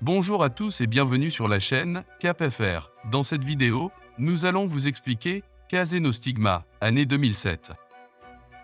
Bonjour à tous et bienvenue sur la chaîne Cap FR. Dans cette vidéo, nous allons vous expliquer Kase no Stigma, année 2007.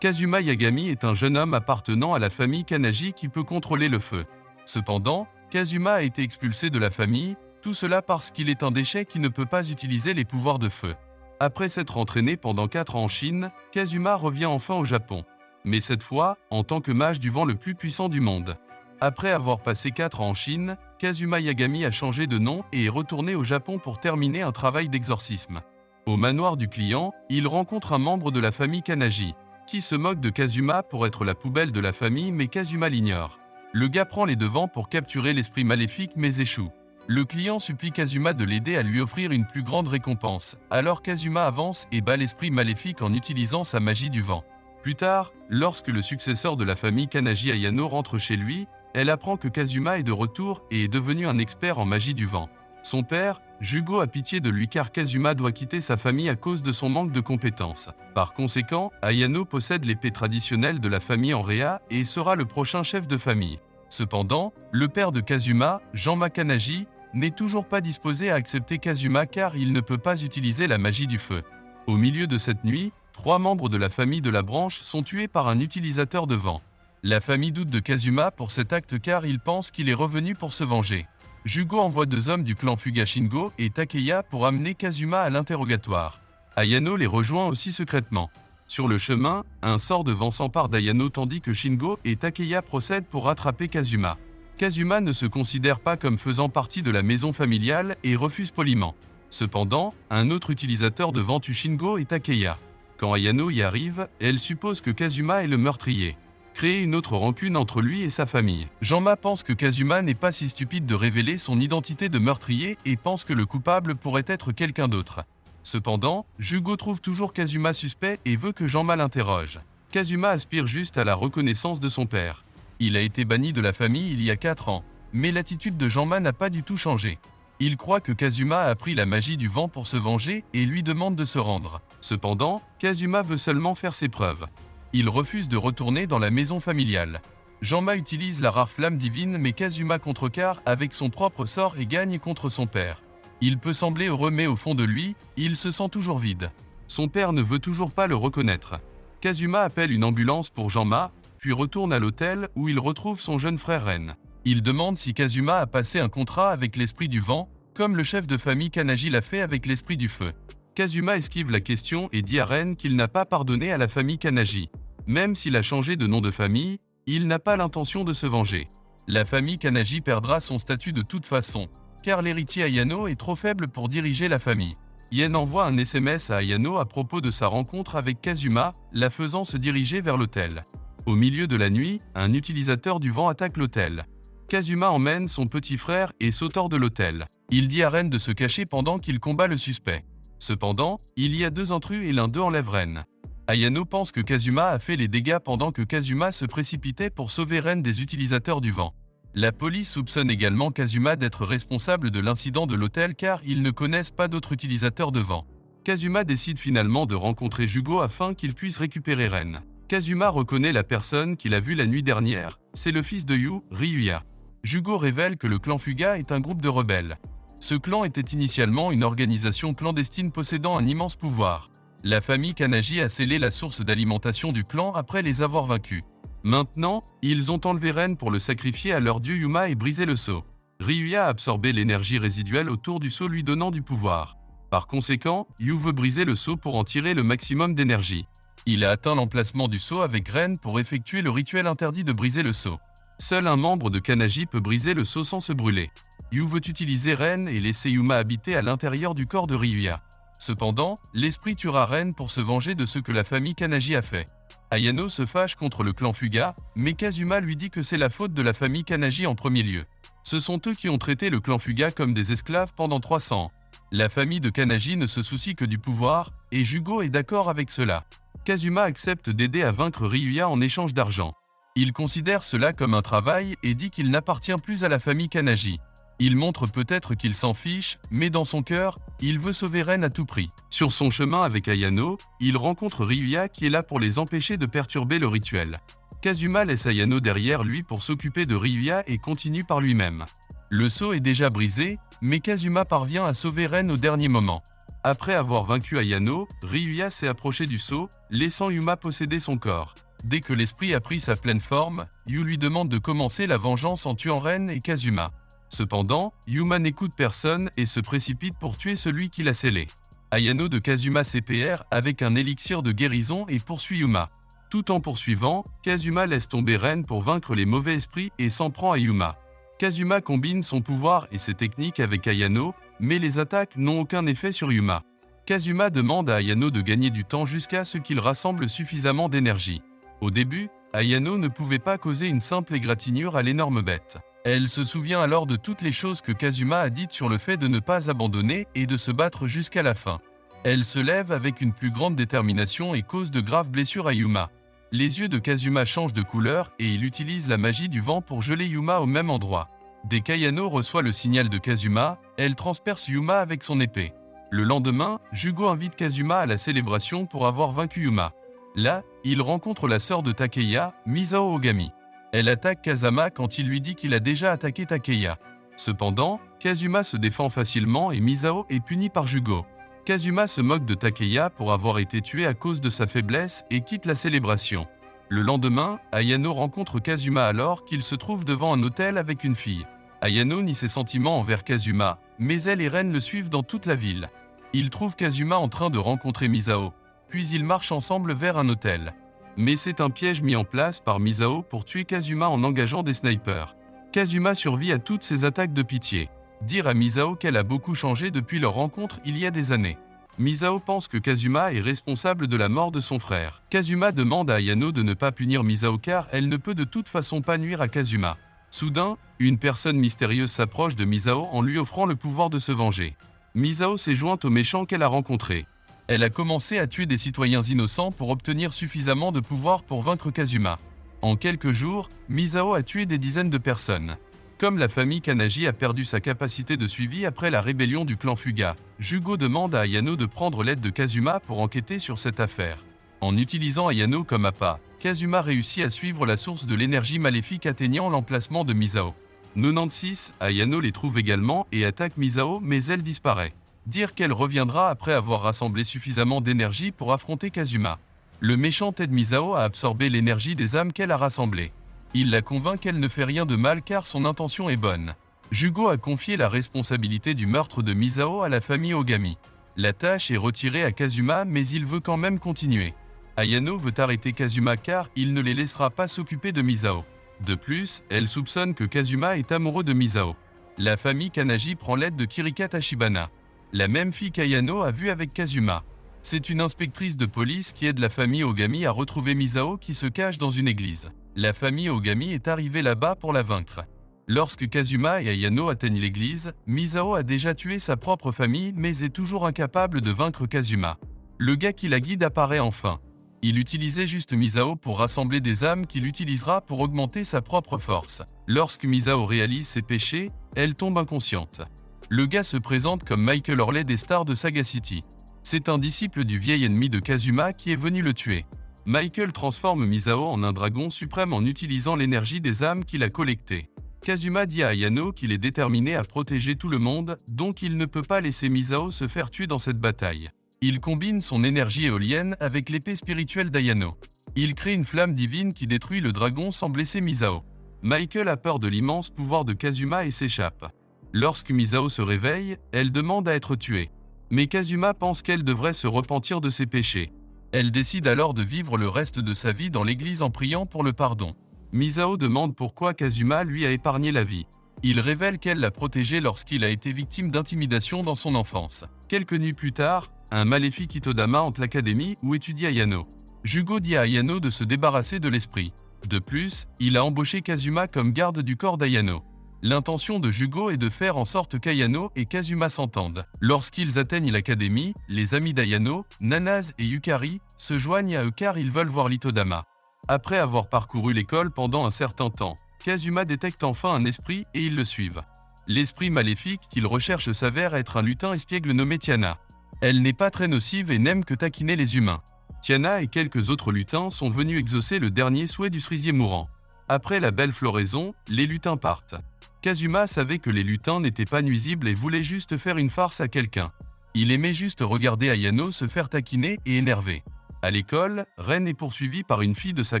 Kazuma Yagami est un jeune homme appartenant à la famille Kanagi qui peut contrôler le feu. Cependant, Kazuma a été expulsé de la famille, tout cela parce qu'il est un déchet qui ne peut pas utiliser les pouvoirs de feu. Après s'être entraîné pendant 4 ans en Chine, Kazuma revient enfin au Japon. Mais cette fois, en tant que mage du vent le plus puissant du monde. Après avoir passé 4 ans en Chine, Kazuma Yagami a changé de nom et est retourné au Japon pour terminer un travail d'exorcisme. Au manoir du client, il rencontre un membre de la famille Kanagi, qui se moque de Kazuma pour être la poubelle de la famille mais Kazuma l'ignore. Le gars prend les devants pour capturer l'esprit maléfique mais échoue. Le client supplie Kazuma de l'aider à lui offrir une plus grande récompense, alors Kazuma avance et bat l'esprit maléfique en utilisant sa magie du vent. Plus tard, lorsque le successeur de la famille Kanagi Ayano rentre chez lui, elle apprend que Kazuma est de retour et est devenu un expert en magie du vent. Son père, Jugo, a pitié de lui car Kazuma doit quitter sa famille à cause de son manque de compétences. Par conséquent, Ayano possède l'épée traditionnelle de la famille en Réa et sera le prochain chef de famille. Cependant, le père de Kazuma, Janma Kanagi, n'est toujours pas disposé à accepter Kazuma car il ne peut pas utiliser la magie du feu. Au milieu de cette nuit, 3 membres de la famille de la branche sont tués par un utilisateur de vent. La famille doute de Kazuma pour cet acte car il pense qu'il est revenu pour se venger. Jugo envoie 2 hommes du clan Fuga Shingo et Takeya pour amener Kazuma à l'interrogatoire. Ayano les rejoint aussi secrètement. Sur le chemin, un sort de vent s'empare d'Ayano tandis que Shingo et Takeya procèdent pour rattraper Kazuma. Kazuma ne se considère pas comme faisant partie de la maison familiale et refuse poliment. Cependant, un autre utilisateur de vent tue Shingo et Takeya. Quand Ayano y arrive, elle suppose que Kazuma est le meurtrier. Créer une autre rancune entre lui et sa famille. Janma pense que Kazuma n'est pas si stupide de révéler son identité de meurtrier et pense que le coupable pourrait être quelqu'un d'autre. Cependant, Jugo trouve toujours Kazuma suspect et veut que Janma l'interroge. Kazuma aspire juste à la reconnaissance de son père. Il a été banni de la famille il y a 4 ans, mais l'attitude de Janma n'a pas du tout changé. Il croit que Kazuma a appris la magie du vent pour se venger et lui demande de se rendre. Cependant, Kazuma veut seulement faire ses preuves. Il refuse de retourner dans la maison familiale. Janma utilise la rare flamme divine mais Kazuma contrecarre avec son propre sort et gagne contre son père. Il peut sembler heureux mais au fond de lui, il se sent toujours vide. Son père ne veut toujours pas le reconnaître. Kazuma appelle une ambulance pour Janma, puis retourne à l'hôtel où il retrouve son jeune frère Ren. Il demande si Kazuma a passé un contrat avec l'esprit du vent, comme le chef de famille Kanagi l'a fait avec l'esprit du feu. Kazuma esquive la question et dit à Ren qu'il n'a pas pardonné à la famille Kanagi. Même s'il a changé de nom de famille, il n'a pas l'intention de se venger. La famille Kanagi perdra son statut de toute façon, car l'héritier Ayano est trop faible pour diriger la famille. Yen envoie un SMS à Ayano à propos de sa rencontre avec Kazuma, la faisant se diriger vers l'hôtel. Au milieu de la nuit, un utilisateur du vent attaque l'hôtel. Kazuma emmène son petit frère et saute hors de l'hôtel. Il dit à Ren de se cacher pendant qu'il combat le suspect. Cependant, il y a 2 intrus et l'un d'eux enlève Ren. Ayano pense que Kazuma a fait les dégâts pendant que Kazuma se précipitait pour sauver Ren des utilisateurs du vent. La police soupçonne également Kazuma d'être responsable de l'incident de l'hôtel car ils ne connaissent pas d'autres utilisateurs de vent. Kazuma décide finalement de rencontrer Jugo afin qu'il puisse récupérer Ren. Kazuma reconnaît la personne qu'il a vue la nuit dernière, c'est le fils de Yu, Ryuya. Jugo révèle que le clan Fuga est un groupe de rebelles. Ce clan était initialement une organisation clandestine possédant un immense pouvoir. La famille Kanagi a scellé la source d'alimentation du clan après les avoir vaincus. Maintenant, ils ont enlevé Ren pour le sacrifier à leur dieu Yuma et brisé le sceau. Ryuya a absorbé l'énergie résiduelle autour du sceau lui donnant du pouvoir. Par conséquent, Yu veut briser le sceau pour en tirer le maximum d'énergie. Il a atteint l'emplacement du sceau avec Ren pour effectuer le rituel interdit de briser le sceau. Seul un membre de Kanagi peut briser le sceau sans se brûler. Yu veut utiliser Ren et laisser Yuma habiter à l'intérieur du corps de Ryuya. Cependant, l'esprit tuera Ren pour se venger de ce que la famille Kanagi a fait. Ayano se fâche contre le clan Fuga, mais Kazuma lui dit que c'est la faute de la famille Kanagi en premier lieu. Ce sont eux qui ont traité le clan Fuga comme des esclaves pendant 300 ans. La famille de Kanagi ne se soucie que du pouvoir, et Jugo est d'accord avec cela. Kazuma accepte d'aider à vaincre Ryuya en échange d'argent. Il considère cela comme un travail et dit qu'il n'appartient plus à la famille Kanagi. Il montre peut-être qu'il s'en fiche, mais dans son cœur, il veut sauver Ren à tout prix. Sur son chemin avec Ayano, il rencontre Ryuya qui est là pour les empêcher de perturber le rituel. Kazuma laisse Ayano derrière lui pour s'occuper de Ryuya et continue par lui-même. Le sceau est déjà brisé, mais Kazuma parvient à sauver Ren au dernier moment. Après avoir vaincu Ayano, Ryuya s'est approché du sceau, laissant Yuma posséder son corps. Dès que l'esprit a pris sa pleine forme, Yu lui demande de commencer la vengeance en tuant Ren et Kazuma. Cependant, Yuma n'écoute personne et se précipite pour tuer celui qui l'a scellé. Ayano de Kazuma CPR avec un élixir de guérison et poursuit Yuma. Tout en poursuivant, Kazuma laisse tomber Ren pour vaincre les mauvais esprits et s'en prend à Yuma. Kazuma combine son pouvoir et ses techniques avec Ayano, mais les attaques n'ont aucun effet sur Yuma. Kazuma demande à Ayano de gagner du temps jusqu'à ce qu'il rassemble suffisamment d'énergie. Au début, Ayano ne pouvait pas causer une simple égratignure à l'énorme bête. Elle se souvient alors de toutes les choses que Kazuma a dites sur le fait de ne pas abandonner et de se battre jusqu'à la fin. Elle se lève avec une plus grande détermination et cause de graves blessures à Yuma. Les yeux de Kazuma changent de couleur et il utilise la magie du vent pour geler Yuma au même endroit. Dès qu'Ayano reçoit le signal de Kazuma, elle transperce Yuma avec son épée. Le lendemain, Jugo invite Kazuma à la célébration pour avoir vaincu Yuma. Là, il rencontre la sœur de Takeya, Misao Ogami. Elle attaque Kazama quand il lui dit qu'il a déjà attaqué Takeya. Cependant, Kazuma se défend facilement et Misao est puni par Jugo. Kazuma se moque de Takeya pour avoir été tué à cause de sa faiblesse et quitte la célébration. Le lendemain, Ayano rencontre Kazuma alors qu'il se trouve devant un hôtel avec une fille. Ayano nie ses sentiments envers Kazuma, mais elle et Ren le suivent dans toute la ville. Il trouve Kazuma en train de rencontrer Misao, puis ils marchent ensemble vers un hôtel. Mais c'est un piège mis en place par Misao pour tuer Kazuma en engageant des snipers. Kazuma survit à toutes ces attaques de pitié. Dire à Misao qu'elle a beaucoup changé depuis leur rencontre il y a des années. Misao pense que Kazuma est responsable de la mort de son frère. Kazuma demande à Ayano de ne pas punir Misao car elle ne peut de toute façon pas nuire à Kazuma. Soudain, une personne mystérieuse s'approche de Misao en lui offrant le pouvoir de se venger. Misao s'est jointe au méchant qu'elle a rencontré. Elle a commencé à tuer des citoyens innocents pour obtenir suffisamment de pouvoir pour vaincre Kazuma. En quelques jours, Misao a tué des dizaines de personnes. Comme la famille Kanagi a perdu sa capacité de suivi après la rébellion du clan Fuga, Jugo demande à Ayano de prendre l'aide de Kazuma pour enquêter sur cette affaire. En utilisant Ayano comme appât, Kazuma réussit à suivre la source de l'énergie maléfique atteignant l'emplacement de Misao. 96, Ayano les trouve également et attaque Misao mais elle disparaît. Dire qu'elle reviendra après avoir rassemblé suffisamment d'énergie pour affronter Kazuma. Le méchant aide Misao à absorber l'énergie des âmes qu'elle a rassemblées. Il la convainc qu'elle ne fait rien de mal car son intention est bonne. Jugo a confié la responsabilité du meurtre de Misao à la famille Ogami. La tâche est retirée à Kazuma mais il veut quand même continuer. Ayano veut arrêter Kazuma car il ne les laissera pas s'occuper de Misao. De plus, elle soupçonne que Kazuma est amoureux de Misao. La famille Kanagi prend l'aide de Kirika Tachibana. La même fille qu'Ayano a vue avec Kazuma. C'est une inspectrice de police qui aide la famille Ogami à retrouver Misao qui se cache dans une église. La famille Ogami est arrivée là-bas pour la vaincre. Lorsque Kazuma et Ayano atteignent l'église, Misao a déjà tué sa propre famille mais est toujours incapable de vaincre Kazuma. Le gars qui la guide apparaît enfin. Il utilisait juste Misao pour rassembler des âmes qu'il utilisera pour augmenter sa propre force. Lorsque Misao réalise ses péchés, elle tombe inconsciente. Le gars se présente comme Michael Orley des Stars de Saga City. C'est un disciple du vieil ennemi de Kazuma qui est venu le tuer. Michael transforme Misao en un dragon suprême en utilisant l'énergie des âmes qu'il a collectées. Kazuma dit à Ayano qu'il est déterminé à protéger tout le monde, donc il ne peut pas laisser Misao se faire tuer dans cette bataille. Il combine son énergie éolienne avec l'épée spirituelle d'Ayano. Il crée une flamme divine qui détruit le dragon sans blesser Misao. Michael a peur de l'immense pouvoir de Kazuma et s'échappe. Lorsque Misao se réveille, elle demande à être tuée. Mais Kazuma pense qu'elle devrait se repentir de ses péchés. Elle décide alors de vivre le reste de sa vie dans l'église en priant pour le pardon. Misao demande pourquoi Kazuma lui a épargné la vie. Il révèle qu'elle l'a protégé lorsqu'il a été victime d'intimidation dans son enfance. Quelques nuits plus tard, un maléfique Itodama entre l'académie où étudie Ayano. Jugo dit à Ayano de se débarrasser de l'esprit. De plus, il a embauché Kazuma comme garde du corps d'Ayano. L'intention de Jugo est de faire en sorte qu'Ayano et Kazuma s'entendent. Lorsqu'ils atteignent l'académie, les amis d'Ayano, Nanase et Yukari, se joignent à eux car ils veulent voir l'Itodama. Après avoir parcouru l'école pendant un certain temps, Kazuma détecte enfin un esprit et ils le suivent. L'esprit maléfique qu'il recherche s'avère être un lutin espiègle nommé Tiana. Elle n'est pas très nocive et n'aime que taquiner les humains. Tiana et quelques autres lutins sont venus exaucer le dernier souhait du cerisier mourant. Après la belle floraison, les lutins partent. Kazuma savait que les lutins n'étaient pas nuisibles et voulait juste faire une farce à quelqu'un. Il aimait juste regarder Ayano se faire taquiner et énerver. À l'école, Ren est poursuivi par une fille de sa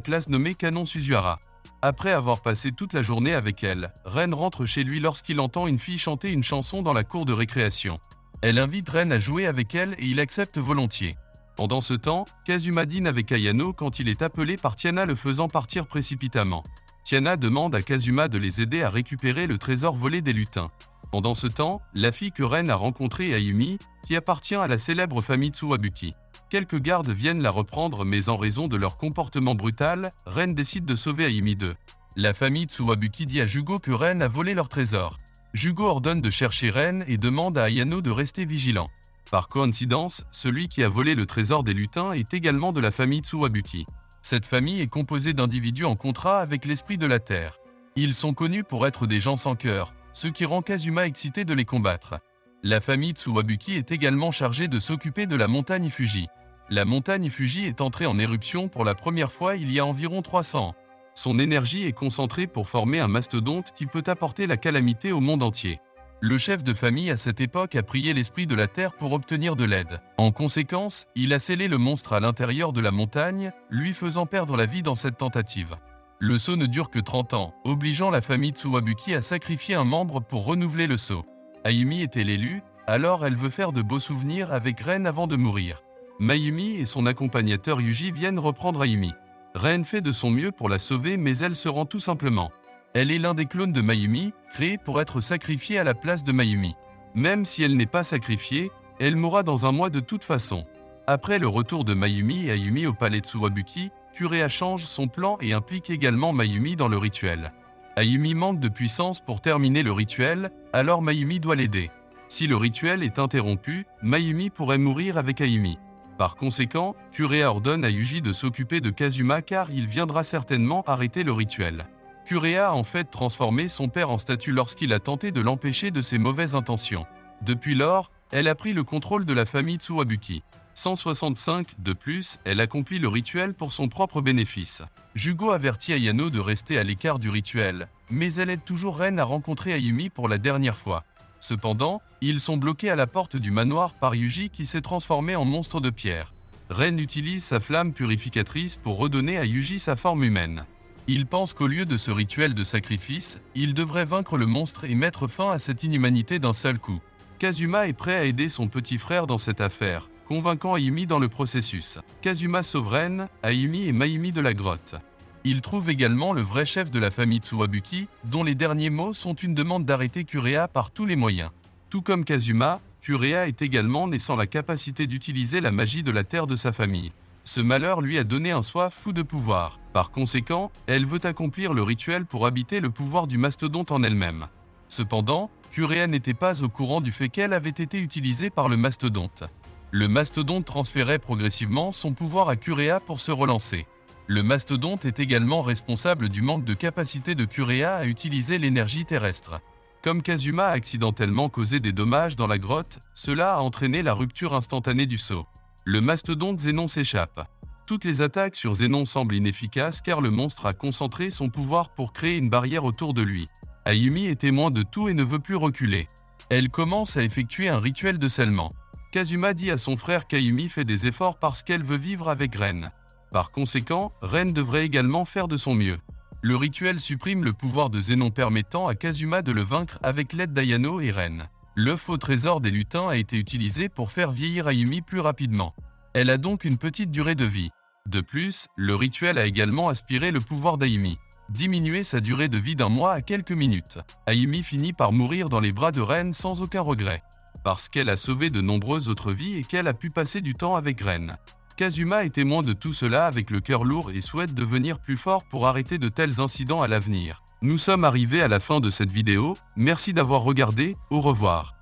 classe nommée Kanon Suzuhara. Après avoir passé toute la journée avec elle, Ren rentre chez lui lorsqu'il entend une fille chanter une chanson dans la cour de récréation. Elle invite Ren à jouer avec elle et il accepte volontiers. Pendant ce temps, Kazuma dîne avec Ayano quand il est appelé par Tiana le faisant partir précipitamment. Tiana demande à Kazuma de les aider à récupérer le trésor volé des lutins. Pendant ce temps, la fille que Ren a rencontrée est Ayumi, qui appartient à la célèbre famille Tsuwabuki. Quelques gardes viennent la reprendre mais en raison de leur comportement brutal, Ren décide de sauver Ayumi d'eux. La famille Tsuwabuki dit à Jugo que Ren a volé leur trésor. Jugo ordonne de chercher Ren et demande à Ayano de rester vigilant. Par coïncidence, celui qui a volé le trésor des lutins est également de la famille Tsuwabuki. Cette famille est composée d'individus en contrat avec l'esprit de la terre. Ils sont connus pour être des gens sans cœur, ce qui rend Kazuma excité de les combattre. La famille Tsuwabuki est également chargée de s'occuper de la montagne Fuji. La montagne Fuji est entrée en éruption pour la première fois il y a environ 300 ans. Son énergie est concentrée pour former un mastodonte qui peut apporter la calamité au monde entier. Le chef de famille à cette époque a prié l'esprit de la terre pour obtenir de l'aide. En conséquence, il a scellé le monstre à l'intérieur de la montagne, lui faisant perdre la vie dans cette tentative. Le saut ne dure que 30 ans, obligeant la famille Tsuwabuki à sacrifier un membre pour renouveler le saut. Ayumi était l'élu, alors elle veut faire de beaux souvenirs avec Ren avant de mourir. Mayumi et son accompagnateur Yuji viennent reprendre Ayumi. Ren fait de son mieux pour la sauver mais elle se rend tout simplement. Elle est l'un des clones de Mayumi, créé pour être sacrifié à la place de Mayumi. Même si elle n'est pas sacrifiée, elle mourra dans un mois de toute façon. Après le retour de Mayumi et Ayumi au palais Tsuwabuki, Kureha change son plan et implique également Mayumi dans le rituel. Ayumi manque de puissance pour terminer le rituel, alors Mayumi doit l'aider. Si le rituel est interrompu, Mayumi pourrait mourir avec Ayumi. Par conséquent, Kureha ordonne à Yuji de s'occuper de Kazuma car il viendra certainement arrêter le rituel. Kureha a en fait transformé son père en statue lorsqu'il a tenté de l'empêcher de ses mauvaises intentions. Depuis lors, elle a pris le contrôle de la famille Tsuwabuki. 165. De plus, elle accomplit le rituel pour son propre bénéfice. Jugo avertit Ayano de rester à l'écart du rituel, mais elle aide toujours Ren à rencontrer Ayumi pour la dernière fois. Cependant, ils sont bloqués à la porte du manoir par Yuji qui s'est transformé en monstre de pierre. Ren utilise sa flamme purificatrice pour redonner à Yuji sa forme humaine. Il pense qu'au lieu de ce rituel de sacrifice, il devrait vaincre le monstre et mettre fin à cette inhumanité d'un seul coup. Kazuma est prêt à aider son petit frère dans cette affaire, convainquant Ayumi dans le processus. Kazuma sauve Ren, Ayumi et Mayumi de la grotte. Il trouve également le vrai chef de la famille Tsuwabuki, dont les derniers mots sont une demande d'arrêter Kureha par tous les moyens. Tout comme Kazuma, Kureha est également né sans la capacité d'utiliser la magie de la terre de sa famille. Ce malheur lui a donné un soif fou de pouvoir. Par conséquent, elle veut accomplir le rituel pour habiter le pouvoir du mastodonte en elle-même. Cependant, Kureha n'était pas au courant du fait qu'elle avait été utilisée par le mastodonte. Le mastodonte transférait progressivement son pouvoir à Kureha pour se relancer. Le mastodonte est également responsable du manque de capacité de Kureha à utiliser l'énergie terrestre. Comme Kazuma a accidentellement causé des dommages dans la grotte, cela a entraîné la rupture instantanée du saut. Le mastodonte Zenon s'échappe. Toutes les attaques sur Zenon semblent inefficaces car le monstre a concentré son pouvoir pour créer une barrière autour de lui. Ayumi est témoin de tout et ne veut plus reculer. Elle commence à effectuer un rituel de scellement. Kazuma dit à son frère qu'Ayumi fait des efforts parce qu'elle veut vivre avec Ren. Par conséquent, Ren devrait également faire de son mieux. Le rituel supprime le pouvoir de Zenon permettant à Kazuma de le vaincre avec l'aide d'Ayano et Ren. L'œuf au trésor des lutins a été utilisé pour faire vieillir Ayumi plus rapidement. Elle a donc une petite durée de vie. De plus, le rituel a également aspiré le pouvoir d'Ayumi. Diminuer sa durée de vie d'un mois à quelques minutes. Ayumi finit par mourir dans les bras de Ren sans aucun regret. Parce qu'elle a sauvé de nombreuses autres vies et qu'elle a pu passer du temps avec Ren. Kazuma est témoin de tout cela avec le cœur lourd et souhaite devenir plus fort pour arrêter de tels incidents à l'avenir. Nous sommes arrivés à la fin de cette vidéo, merci d'avoir regardé, au revoir.